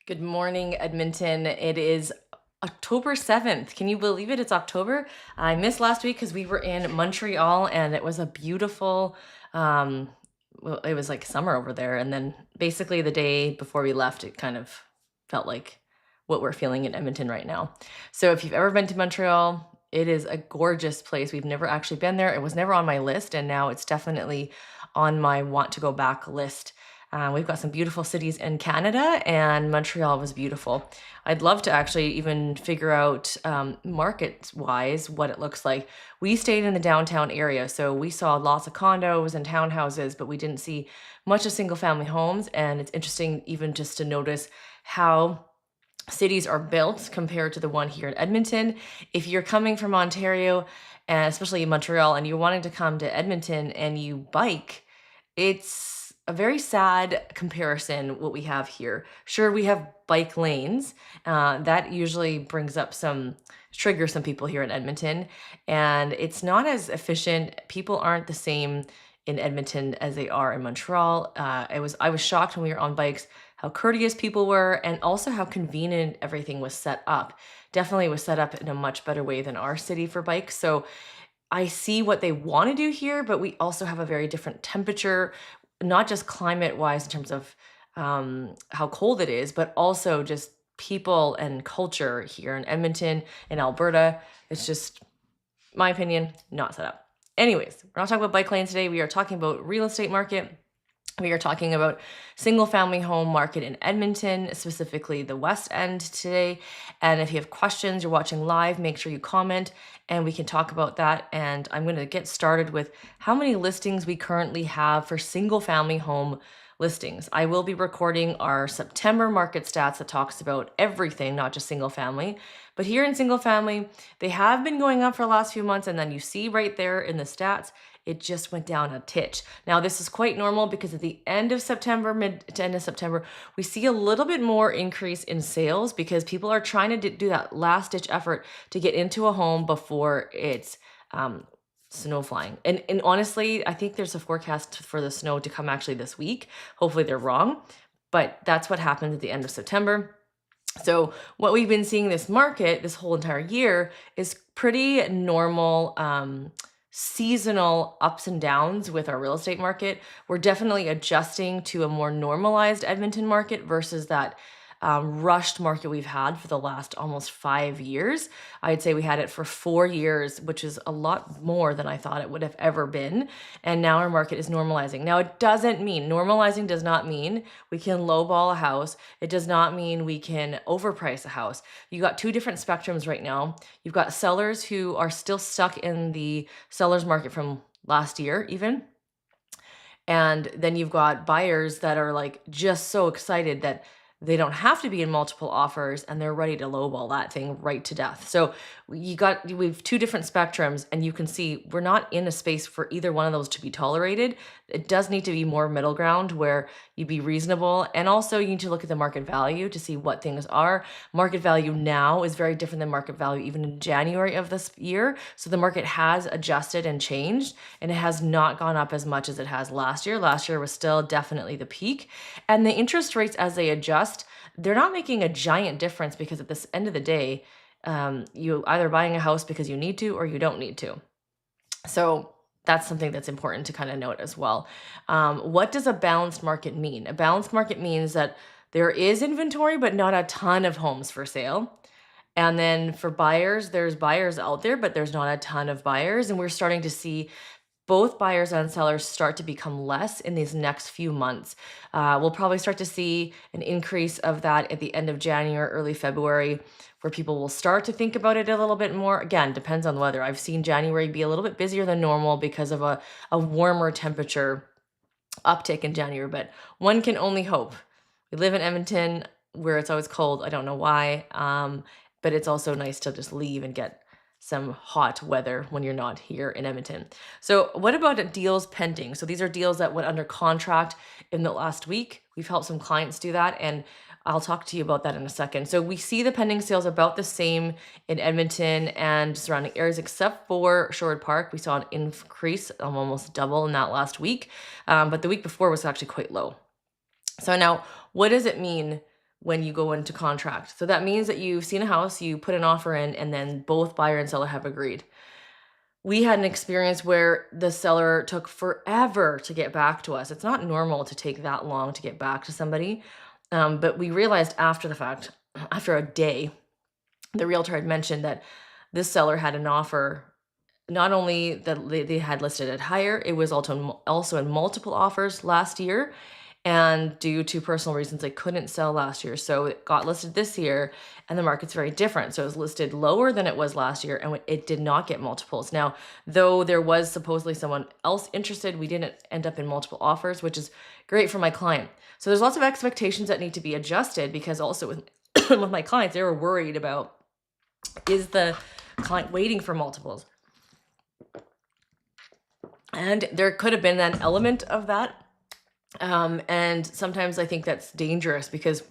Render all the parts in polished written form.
Good morning, Edmonton. It is October 7th. Can you believe it? It's October. I missed last week because we were in Montreal and it was a beautiful, um, well, it was like summer over there. And then basically the day before we left, it kind of felt like what we're feeling in Edmonton right now. So if you've ever been to Montreal, it is a gorgeous place. We've never actually been there. It was never on my list, and now it's definitely on my want to go back list. We've got some beautiful cities in Canada, and Montreal was beautiful. I'd love to actually even figure out market-wise what it looks like. We stayed in the downtown area, so we saw lots of condos and townhouses, but we didn't see much of single-family homes. And it's interesting even just to notice how cities are built compared to the one here in Edmonton. If you're coming from Ontario, and especially in Montreal, and you're wanting to come to Edmonton and you bike, it's a very sad comparison what we have here. Sure, we have bike lanes. That usually brings up triggers some people here in Edmonton, and it's not as efficient. People aren't the same in Edmonton as they are in Montreal. I was shocked when we were on bikes how courteous people were and also how convenient everything was set up. Definitely was set up in a much better way than our city for bikes. So I see what they want to do here, but we also have a very different temperature, not just climate wise in terms of how cold it is, but also just people and culture here in Edmonton, in Alberta. It's just, my opinion, not set up. Anyways, we're not talking about bike lanes today. We are talking about real estate market. We are talking about single family home market in Edmonton, specifically the West End today. And if you have questions, you're watching live, make sure you comment and we can talk about that. And I'm going to get started with how many listings we currently have for single family home listings. I will be recording our September market stats that talks about everything, not just single family. But here in single family, they have been going up for the last few months. And then you see right there in the stats, it just went down a titch. Now, this is quite normal because at the end of September, mid to end of September, we see a little bit more increase in sales because people are trying to do that last ditch effort to get into a home before it's snow flying. And honestly, I think there's a forecast for the snow to come actually this week. Hopefully they're wrong, but that's what happened at the end of September. So what we've been seeing this market this whole entire year is pretty normal seasonal ups and downs with our real estate market. We're definitely adjusting to a more normalized Edmonton market versus that rushed market we've had for the last almost 5 years. I'd say we had it for 4 years, which is a lot more than I thought it would have ever been. And now our market is normalizing. Now, it doesn't mean, normalizing does not mean we can lowball a house. It does not mean we can overprice a house. You got two different spectrums right now. You've got sellers who are still stuck in the seller's market from last year, even. And then you've got buyers that are like just so excited that they don't have to be in multiple offers and they're ready to lowball that thing right to death. So we've two different spectrums, and you can see we're not in a space for either one of those to be tolerated. It does need to be more middle ground where you be reasonable. And also you need to look at the market value to see what things are. Market value now is very different than market value even in January of this year. So the market has adjusted and changed, and it has not gone up as much as it has last year. Last year was still definitely the peak. And the interest rates as they adjust, they're not making a giant difference because at the end of the day, you either buying a house because you need to or you don't need to. So that's something that's important to kind of note as well. What does a balanced market mean? A balanced market means that there is inventory, but not a ton of homes for sale. And then for buyers, there's buyers out there, but there's not a ton of buyers. And we're starting to see both buyers and sellers start to become less in these next few months. We'll probably start to see an increase of that at the end of January, early February, where people will start to think about it a little bit more. Again, depends on the weather. I've seen January be a little bit busier than normal because of a warmer temperature uptick in January, but one can only hope. We live in Edmonton where it's always cold. I don't know why, but it's also nice to just leave and get some hot weather when you're not here in Edmonton. So what about deals pending? So these are deals that went under contract in the last week. We've helped some clients do that, and I'll talk to you about that in a second. So we see the pending sales about the same in Edmonton and surrounding areas, except for Sherwood Park. We saw an increase of almost double in that last week, but the week before was actually quite low. So now, what does it mean when you go into contract. So that means that you've seen a house, you put an offer in, and then both buyer and seller have agreed. We had an experience where the seller took forever to get back to us. It's not normal to take that long to get back to somebody. But we realized after the fact, after a day, the realtor had mentioned that this seller had an offer, not only that they had listed it higher, it was also in multiple offers last year. And due to personal reasons, they couldn't sell last year. So it got listed this year, and the market's very different. So it was listed lower than it was last year, and it did not get multiples. Now, though there was supposedly someone else interested, we didn't end up in multiple offers, which is great for my client. So there's lots of expectations that need to be adjusted, because also with, with my clients, they were worried about, is the client waiting for multiples? And there could have been an element of that. And sometimes I think that's dangerous, because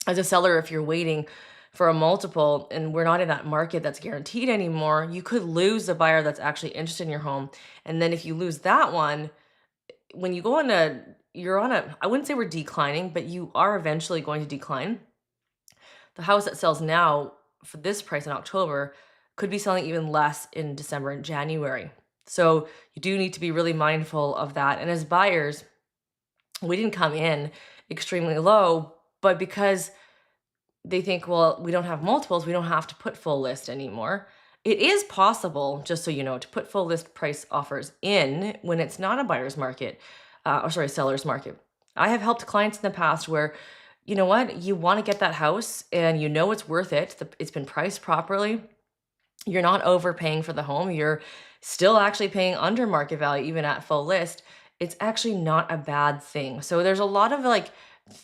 as a seller, if you're waiting for a multiple and we're not in that market that's guaranteed anymore, you could lose a buyer that's actually interested in your home. And then if you lose that one, when you go on I wouldn't say we're declining, but you are eventually going to decline. The house that sells now for this price in October could be selling even less in December and January. So you do need to be really mindful of that. And as buyers, we didn't come in extremely low, but because they think, well, we don't have multiples, we don't have to put full list anymore. It is possible, just so you know, to put full list price offers in when it's not a buyer's market, seller's market. I have helped clients in the past where, you know what, you want to get that house and you know it's worth it. It's been priced properly. You're not overpaying for the home. You're still actually paying under market value, even at full list. It's actually not a bad thing. So there's a lot of like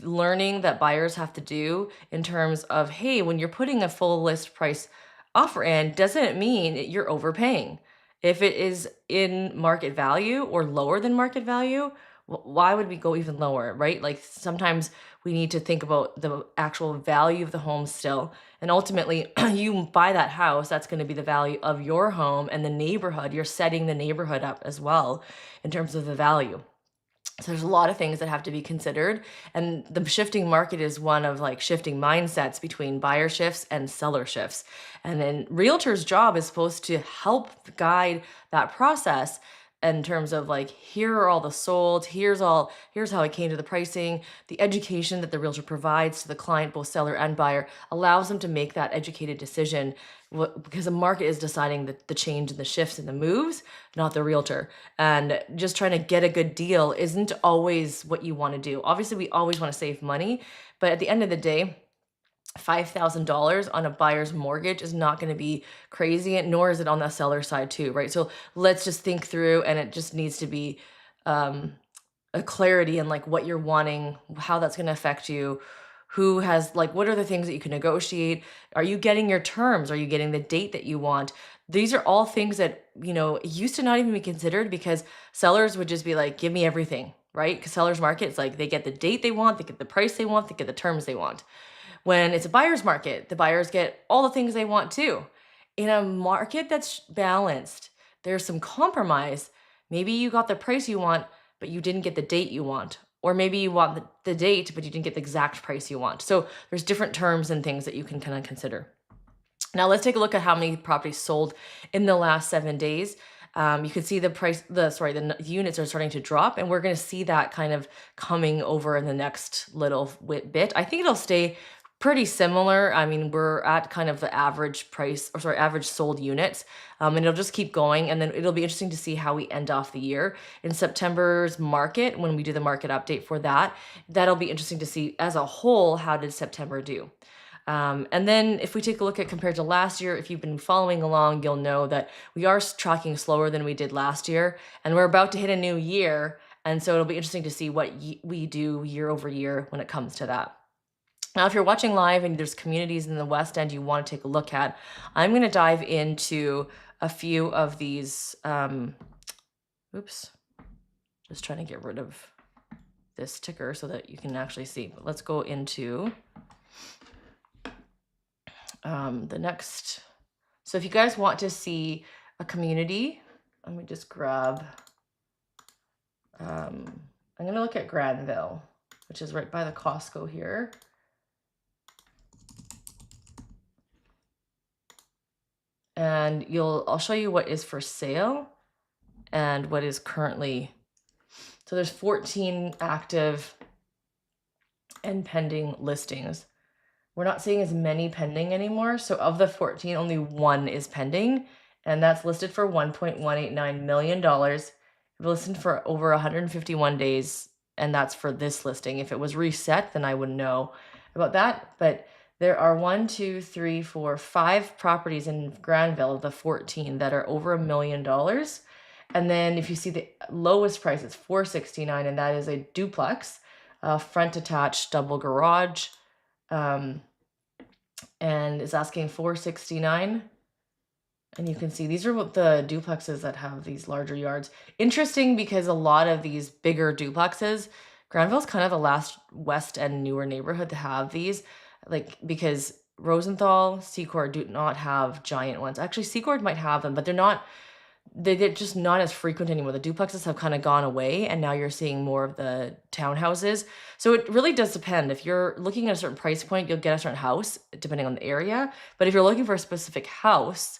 learning that buyers have to do in terms of, hey, when you're putting a full list price offer in, doesn't mean you're overpaying. If it is in market value or lower than market value, why would we go even lower, right? Like sometimes we need to think about the actual value of the home still. And ultimately, you buy that house, that's going to be the value of your home and the neighborhood. You're setting the neighborhood up as well in terms of the value. So there's a lot of things that have to be considered. And the shifting market is one of like shifting mindsets between buyer shifts and seller shifts. And then realtor's job is supposed to help guide that process in terms of like, here are all the sold, here's how I came to the pricing. The education that the realtor provides to the client, both seller and buyer, allows them to make that educated decision, because the market is deciding the change and the shifts and the moves, not the realtor. And just trying to get a good deal isn't always what you want to do. Obviously, we always want to save money, but at the end of the day, $5,000 on a buyer's mortgage is not going to be crazy, nor is it on the seller side too, right? So let's just think through, and it just needs to be a clarity in like what you're wanting, how that's going to affect you, who has like, what are the things that you can negotiate? Are you getting your terms? Are you getting the date that you want? These are all things that, used to not even be considered, because sellers would just be like, give me everything, right? Because sellers market, it's like they get the date they want, they get the price they want, they get the terms they want. When it's a buyer's market, the buyers get all the things they want too. In a market that's balanced, there's some compromise. Maybe you got the price you want, but you didn't get the date you want. Or maybe you want the date, but you didn't get the exact price you want. So there's different terms and things that you can kind of consider. Now let's take a look at how many properties sold in the last 7 days. You can see the units are starting to drop, and we're going to see that kind of coming over in the next little bit. I think it'll stay pretty similar. I mean, we're at kind of the average average sold units, and it'll just keep going. And then it'll be interesting to see how we end off the year in September's market when we do the market update for that. That'll be interesting to see as a whole, how did September do? And then if we take a look at compared to last year, if you've been following along, you'll know that we are tracking slower than we did last year, and we're about to hit a new year. And so it'll be interesting to see what we do year over year when it comes to that. Now, if you're watching live and there's communities in the West End you want to take a look at, I'm going to dive into a few of these. Oops, just trying to get rid of this ticker so that you can actually see. But let's go into the next. So if you guys want to see a community, let me just grab, I'm going to look at Granville, which is right by the Costco here. and I'll show you what is for sale and what is currently. So there's 14 active and pending listings. We're not seeing as many pending anymore. So of the 14, only one is pending, and that's listed for $1.189 million. We've listed for over 151 days, and that's for this listing. If it was reset, then I wouldn't know about that. But there are 5 properties in Granville of the 14 that are over $1 million. And then if you see the lowest price, it's $469, and that is a duplex, front attached double garage, and is asking $469. And you can see these are what the duplexes that have these larger yards. Interesting, because a lot of these bigger duplexes, Granville's kind of the last West End newer neighborhood to have these, like, because Rosenthal, Secord do not have giant ones. Actually, Secord might have them, but they're just not as frequent anymore. The duplexes have kind of gone away, and now you're seeing more of the townhouses. So it really does depend. If you're looking at a certain price point, you'll get a certain house depending on the area. But if you're looking for a specific house,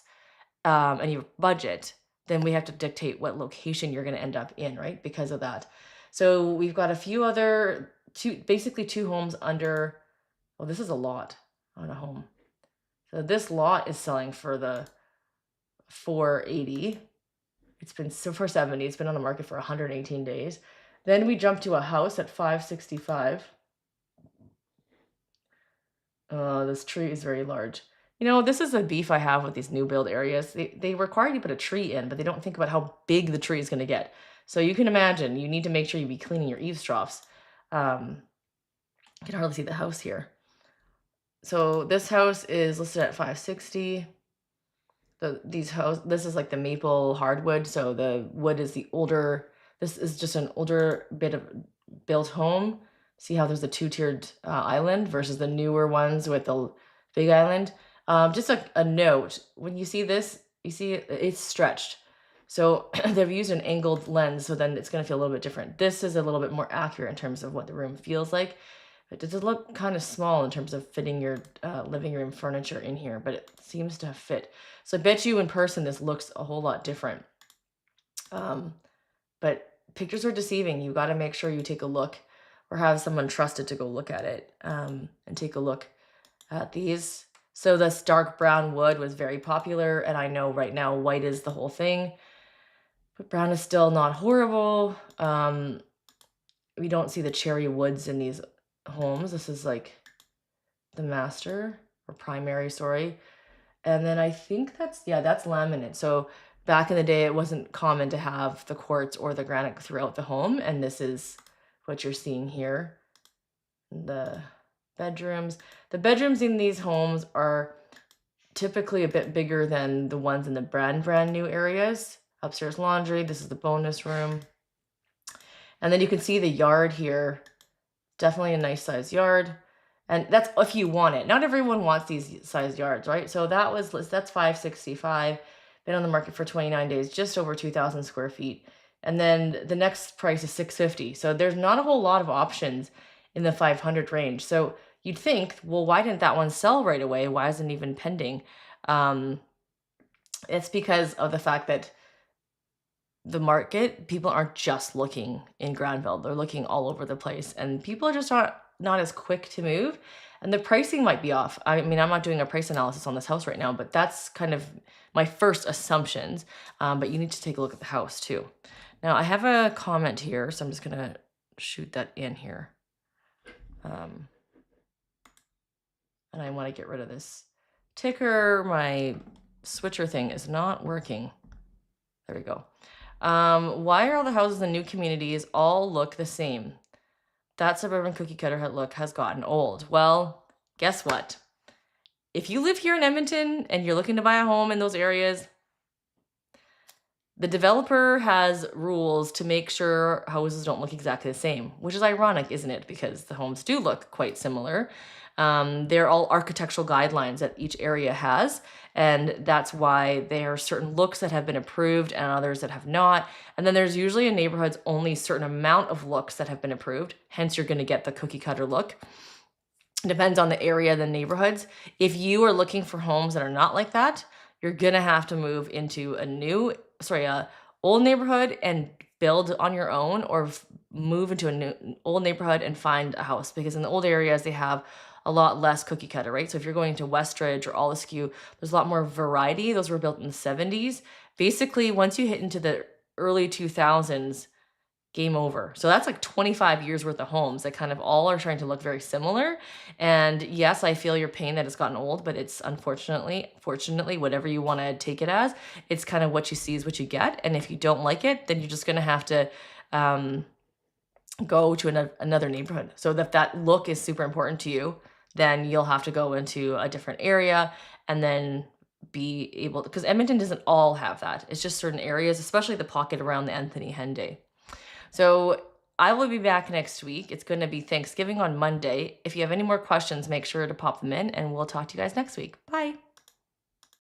and your budget, then we have to dictate what location you're going to end up in, right? Because of that. So we've got a few other basically two homes under. Well, this is a lot on a home. So this lot is selling for the 480. It's been so for 70. It's been on the market for 118 days. Then we jump to a house at 565. This tree is very large. You know, this is a beef I have with these new build areas. They require you to put a tree in, but they don't think about how big the tree is going to get. So you can imagine, you need to make sure you be cleaning your eaves troughs. You can hardly see the house here. So this house is listed at 560. This is like the maple hardwood, so the wood is the older. This is just an older bit of built home. See how there's a two-tiered island versus the newer ones with the big island. Just a note, when you see this, you see it's stretched. So they've used an angled lens, so then it's going to feel a little bit different. This is a little bit more accurate in terms of what the room feels like. It does look kind of small in terms of fitting your living room furniture in here, but it seems to fit. So I bet you in person this looks a whole lot different. But pictures are deceiving. You got to make sure you take a look or have someone trusted to go look at it and take a look at these. So this dark brown wood was very popular, and I know right now white is the whole thing, but brown is still not horrible. We don't see the cherry woods in these homes. This is like the master or primary, sorry. And then I think that's laminate. So back in the day, it wasn't common to have the quartz or the granite throughout the home, and this is what you're seeing here. The bedrooms. The bedrooms in these homes are typically a bit bigger than the ones in the brand new areas. Upstairs laundry. This is the bonus room. And then you can see the yard here. Definitely a nice size yard. And that's if you want it. Not everyone wants these size yards, right? So that's 565. Been on the market for 29 days, just over 2,000 square feet. And then the next price is 650. So there's not a whole lot of options in the 500 range. So you'd think, well, why didn't that one sell right away? Why isn't it even pending? It's because of the fact that the market, people aren't just looking in Granville. They're looking all over the place, and people are just not as quick to move, and the pricing might be off. I mean, I'm not doing a price analysis on this house right now, but that's kind of my first assumptions. But you need to take a look at the house too. Now I have a comment here, so I'm just gonna shoot that in here. And I want to get rid of this ticker. My switcher thing is not working. There we go. Why are all the houses in new communities all look the same? That suburban cookie cutter look has gotten old. Well, guess what? If you live here in Edmonton and you're looking to buy a home in those areas, the developer has rules to make sure houses don't look exactly the same, which is ironic, isn't it? Because the homes do look quite similar. They're all architectural guidelines that each area has, and that's why there are certain looks that have been approved and others that have not. And then there's usually in neighborhoods only a certain amount of looks that have been approved, hence you're going to get the cookie cutter look. It depends on the area, the neighborhoods. If you are looking for homes that are not like that, you're gonna have to move into a old neighborhood and build on your own, or move into a new old neighborhood and find a house, because in the old areas they have a lot less cookie cutter, right? So if you're going to Westridge or Oleskew, there's a lot more variety. Those were built in the 70s. Basically, once you hit into the early 2000s, game over. So that's like 25 years worth of homes that kind of all are trying to look very similar. And yes, I feel your pain that it's gotten old, but it's fortunately, whatever you want to take it as, it's kind of what you see is what you get. And if you don't like it, then you're just going to have to um, go to another neighborhood. So if that look is super important to you, then you'll have to go into a different area and then be able to, because Edmonton doesn't all have that. It's just certain areas, especially the pocket around the Anthony Henday. So I will be back next week. It's going to be Thanksgiving on Monday. If you have any more questions, make sure to pop them in, and we'll talk to you guys next week. Bye.